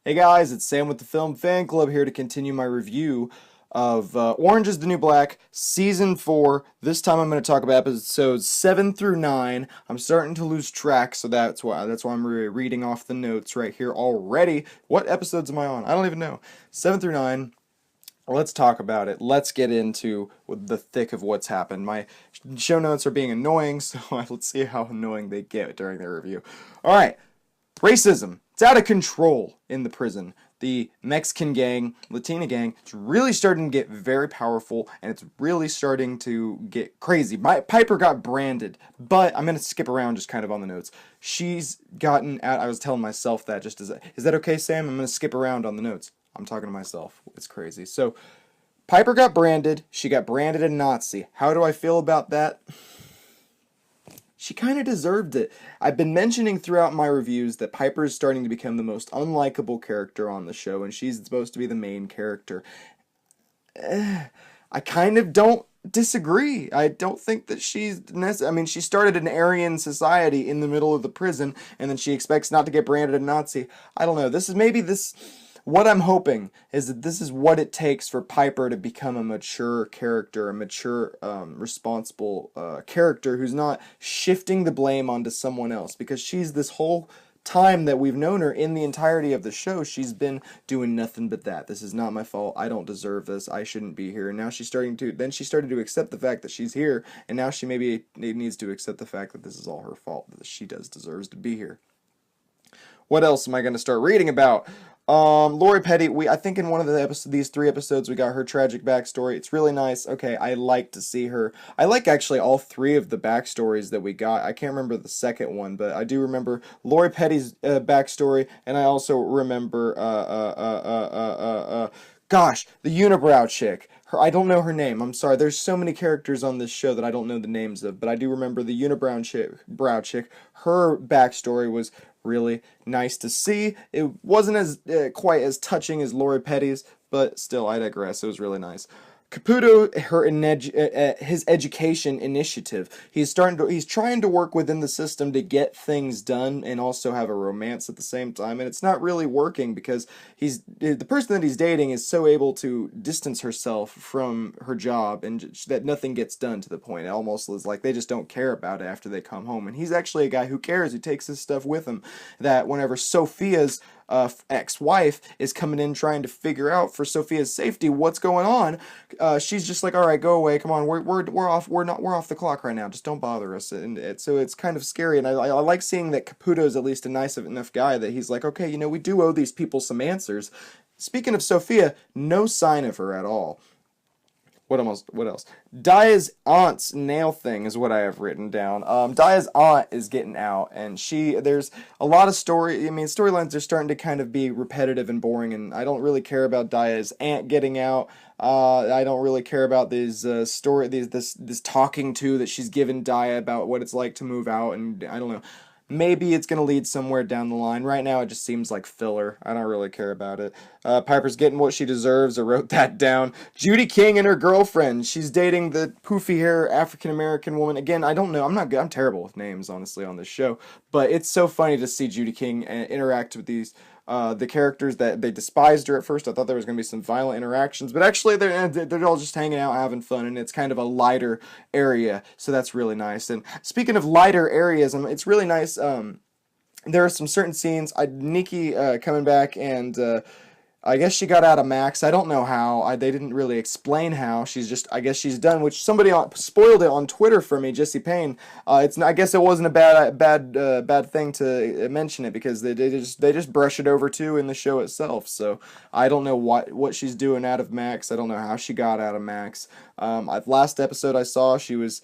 Hey guys, it's Sam with the Film Fan Club here to continue my review of Orange is the New Black, Season 4. This time I'm going to talk about episodes 7 through 9. I'm starting to lose track, so that's why I'm reading off the notes right here already. What episodes am I on? I don't even know. 7 through 9. Let's talk about it. Let's get into the thick of what's happened. My show notes are being annoying, so let's see how annoying they get during the review. All right. Racism. It's out of control in the prison. The Mexican gang, Latina gang, it's really starting to get very powerful, and it's really starting to get crazy. Piper got branded, but I'm going to skip around just kind of on the notes. She's gotten out. I was telling myself that just as is that okay, Sam? I'm going to skip around on the notes. I'm talking to myself. It's crazy. So Piper got branded. She got branded a Nazi. How do I feel about that? She kind of deserved it. I've been mentioning throughout my reviews that Piper is starting to become the most unlikable character on the show, and she's supposed to be the main character. I kind of don't disagree. I don't think that she's I mean, she started an Aryan society in the middle of the prison, and then she expects not to get branded a Nazi. I don't know. What I'm hoping is that this is what it takes for Piper to become a mature character, a mature, responsible character who's not shifting the blame onto someone else. Because she's this whole time that we've known her in the entirety of the show, she's been doing nothing but that. This is not my fault. I don't deserve this. I shouldn't be here. And now then she started to accept the fact that she's here, and now she maybe needs to accept the fact that this is all her fault, that she deserves to be here. What else am I going to start reading about? Lori Petty, I think in one of these 3 episodes we got her tragic backstory. It's really nice. Okay, I like to see her. I like actually all 3 of the backstories that we got. I can't remember the second one, but I do remember Lori Petty's backstory, and I also remember gosh, the Unibrow chick. I don't know her name. I'm sorry. There's so many characters on this show that I don't know the names of, but I do remember the Brow chick. Her backstory was really nice to see. It wasn't as quite as touching as Lori Petty's, but still, I digress. It was really nice. Caputo, his education initiative. He's trying to work within the system to get things done and also have a romance at the same time, and it's not really working because the person that he's dating is so able to distance herself from her job and that nothing gets done to the point. It almost is like they just don't care about it after they come home, and he's actually a guy who cares, who takes his stuff with him. That whenever Sophia's ex-wife is coming in trying to figure out for Sophia's safety what's going on, she's just like, all right, go away, come on, we're off the clock right now, just don't bother us. And so it's kind of scary, and I like seeing that Caputo's at least a nice enough guy that he's like, okay, we do owe these people some answers. Speaking of Sophia, no sign of her at all. What else? Daya's aunt's nail thing is what I have written down. Daya's aunt is getting out, and there's a lot of storylines are starting to kind of be repetitive and boring, and I don't really care about Daya's aunt getting out. I don't really care about this talking to that she's given Daya about what it's like to move out, and I don't know. Maybe it's going to lead somewhere down the line. Right now, it just seems like filler. I don't really care about it. Piper's getting what she deserves. I wrote that down. Judy King and her girlfriend. She's dating the poofy hair African-American woman. Again, I don't know. I'm not good. I'm terrible with names, honestly, on this show. But it's so funny to see Judy King interact with the characters that they despised her at first. I thought there was going to be some violent interactions, but actually they're all just hanging out, having fun, and it's kind of a lighter area, so that's really nice. And speaking of lighter areas, it's really nice. There are some certain scenes. Nikki coming back and. I guess she got out of Max. I don't know how. They didn't really explain how. I guess she's done. Which somebody spoiled it on Twitter for me, Jesse Payne. I guess it wasn't a bad thing to mention it because they just brush it over too in the show itself. So I don't know what she's doing out of Max. I don't know how she got out of Max. Last episode I saw, she was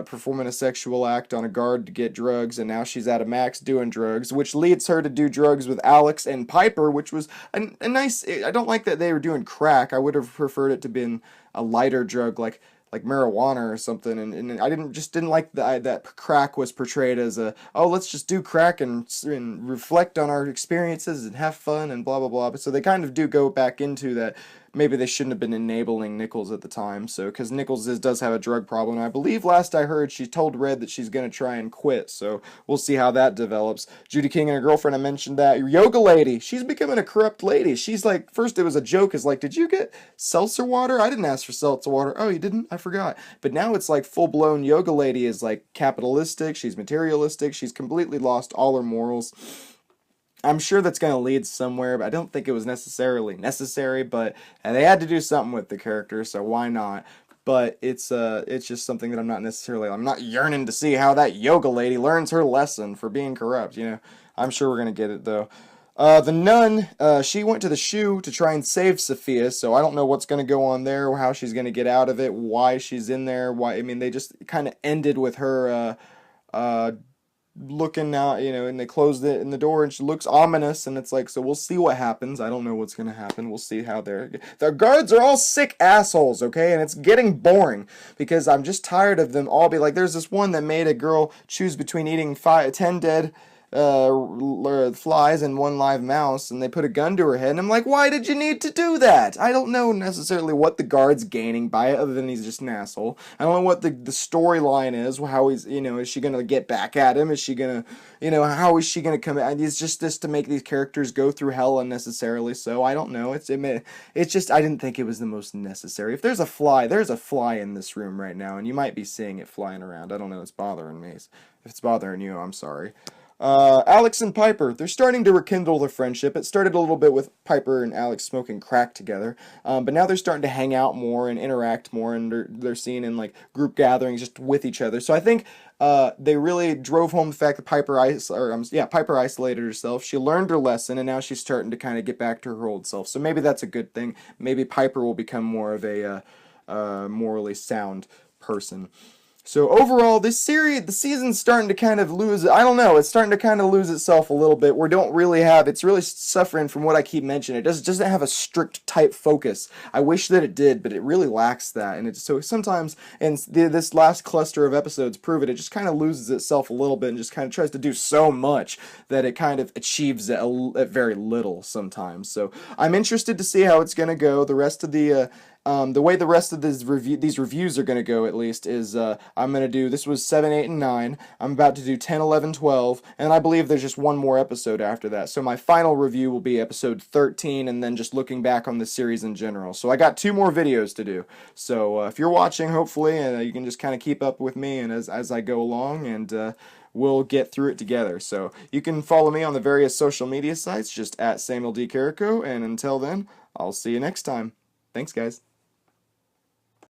performing a sexual act on a guard to get drugs, and now she's out of Max doing drugs, which leads her to do drugs with Alex and Piper, which was a nice. I don't like that they were doing crack. I would have preferred it to been a lighter drug like marijuana or something, and I didn't like that crack was portrayed as let's just do crack and reflect on our experiences and have fun and blah blah blah. But so they kind of do go back into that maybe they shouldn't have been enabling Nichols at the time. So, because Nichols does have a drug problem, and I believe last I heard she told Red that she's going to try and quit. So we'll see how that develops. Judy King and her girlfriend, I mentioned that. Yoga lady, she's becoming a corrupt lady. She's like, first it was a joke, is like, did you get seltzer water? I didn't ask for seltzer water. Oh, you didn't? I forgot. But now it's like full blown yoga lady is like capitalistic. She's materialistic. She's completely lost all her morals. I'm sure that's going to lead somewhere, but I don't think it was necessarily necessary, but they had to do something with the character, so why not? But it's just something that I'm not yearning to see how that yoga lady learns her lesson for being corrupt, you know. I'm sure we're going to get it, though. The nun, she went to the shoe to try and save Sophia, so I don't know what's going to go on there, how she's going to get out of it, why she's in there, why, I mean, they just kind of ended with her, looking out, you know, and they closed it in the door, and she looks ominous, and it's like, so we'll see what happens. I don't know what's gonna happen. We'll see how the guards are all sick assholes, okay, and it's getting boring because I'm just tired of them all. Be like, there's this one that made a girl choose between eating 10 dead flies and one live mouse, and they put a gun to her head, and I'm like, why did you need to do that? I don't know necessarily what the guard's gaining by it, other than he's just an asshole. I don't know what the storyline is, how he's, you know, is she gonna get back at him? Is she gonna, you know, how is she gonna come? It's just this to make these characters go through hell unnecessarily, so I don't know. It's just, I didn't think it was the most necessary. If there's a fly in this room right now, and you might be seeing it flying around. I don't know, it's bothering me. If it's bothering you, I'm sorry. Alex and Piper, they're starting to rekindle their friendship. It started a little bit with Piper and Alex smoking crack together, but now they're starting to hang out more and interact more, and they're seen in like group gatherings just with each other. So I think they really drove home the fact that Piper isolated herself. She learned her lesson, and now she's starting to kind of get back to her old self. So maybe that's a good thing. Maybe Piper will become more of a morally sound person. So overall, this series, the season's starting to kind of lose, I don't know, it's starting to kind of lose itself a little bit. It's really suffering from what I keep mentioning. It doesn't have a strict, tight focus. I wish that it did, but it really lacks that. And so sometimes, and this last cluster of episodes prove it, it just kind of loses itself a little bit and just kind of tries to do so much that it kind of achieves at very little sometimes. So I'm interested to see how it's going to go. The rest of the way the rest of these reviews are going to go, at least, is I'm going to do, this was 7, 8, and 9. I'm about to do 10, 11, 12, and I believe there's just one more episode after that. So my final review will be episode 13, and then just looking back on the series in general. So I got 2 more videos to do. So if you're watching, hopefully, you can just kind of keep up with me and as I go along, and we'll get through it together. So you can follow me on the various social media sites, just at Samuel D. Carrico, and until then, I'll see you next time. Thanks, guys.